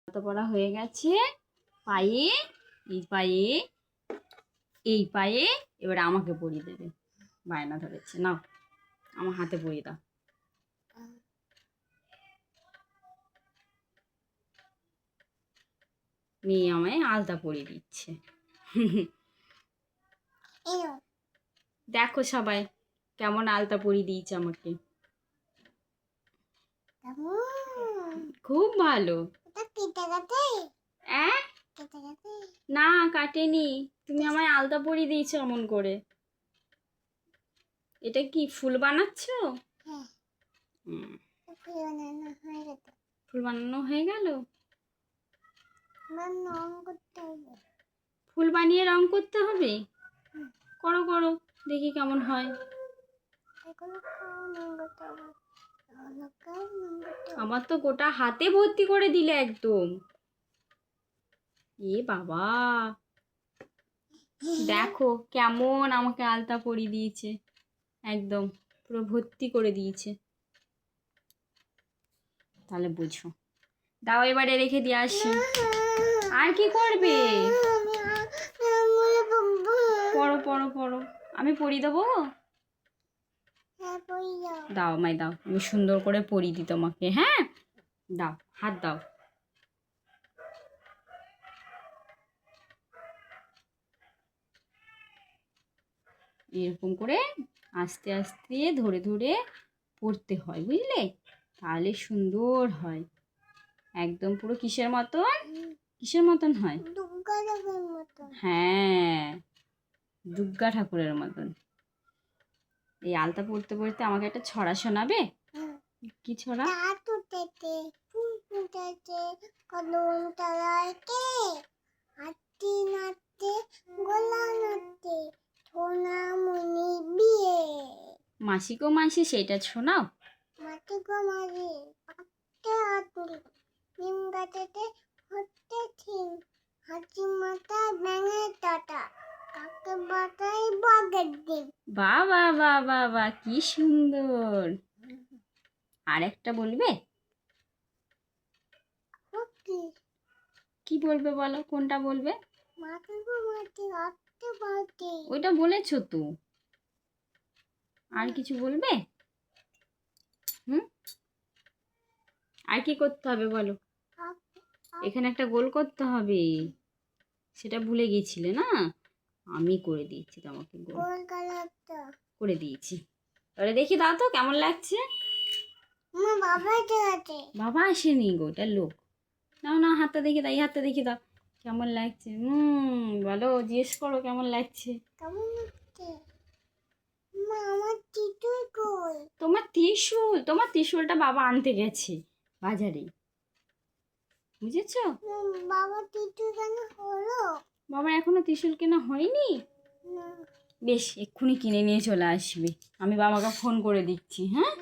আলতা পরা হয়ে গেছে পায়ে, এই পায়ে এবারে আমাকে পরিয়ে দেবে। বায়না ধরেছে, নাও আমার হাতে পরিয়ে দাও। মেয়ে আমায় আলতা পরিয়ে দিচ্ছে। দেখো সবাই কেমন আলতা পরিয়ে দিয়েছে আমাকে, খুব ভালো। না কাটেনি, তুমি আমায় আলতা পরিয়ে দিয়েছো এমন করে। এটা কি ফুল বানাচ্ছো? ফুল বানানো হয়ে গেল। ফুল বানিয়ে রং করতে হবে। করো করো দেখি কেমন হয়। আমার তো গোটা হাতে ভর্তি করে দিলে একদম। এ বাবা, দেখো কেমন আমাকে আলতা পরিয়ে দিয়েছে, একদম পুরো ভর্তি করে দিয়েছে। তাহলে বুঝো, দাও এবারে রেখে দিয়ে আসি। আর কি করবে? পড়ো পড়ো পড়ো, আমি পরিয়ে দেবো। দাও আমায় দাও, আমি সুন্দর করে পরিয়ে দিই তোমাকে। হ্যাঁ দাও, হাত দাও। এরকম করে আস্তে আস্তে ধরে ধরে পড়তে হয়, বুঝলে? তাহলে সুন্দর হয়, একদম পুরো কিসের মতন, কিসের মতন হয়? হ্যাঁ, দুর্গা ঠাকুরের মতন। এই আলতা পড়তে পড়তে আমাকে একটা ছড়া শোনাবে? কি ছড়া? মাসি গো মাসি, সেইটা শোনাও। মাসি গো মাসি, নিম গাছেতে হচ্ছে ঠিক, হাসি মাথা ব্যাঙে টাটা, কাকে বাতাই বাগের ডিম। বাবা বাবা বা, কি সুন্দর। আর একটা বলবে? কি বলবে বলো, কোনটা বলবে? ওইটা বলেছো তো, আর কিছু বলবে? আর কি করতে হবে বলো? এখানে একটা গোল করতে হবে, সেটা ভুলে গিয়েছিলে না? আমি করে দিয়েছি তোমাকে, গোল করে দিয়েছি। এবারে দেখি দাও তো কেমন লাগছে। বাবা আসেনি গো, ওটা লোক। নাও না, হাতটা দেখি দাও, এই হাতটা দেখি দাও কেমন লাগছে। বলো, জিজ্ঞেস করো কেমন লাগছে। তোমার ত্রিশূল, তোমার ত্রিশূলটা বাবা আনতে গেছে বাজারে, বুঝেছো? বাবা এখনো ত্রিশূল কেনা হয়নি। বেশ, এক্ষুনি কিনে নিয়ে চলে আসবে, আমি বাবাকে ফোন করে দিচ্ছি। হ্যাঁ।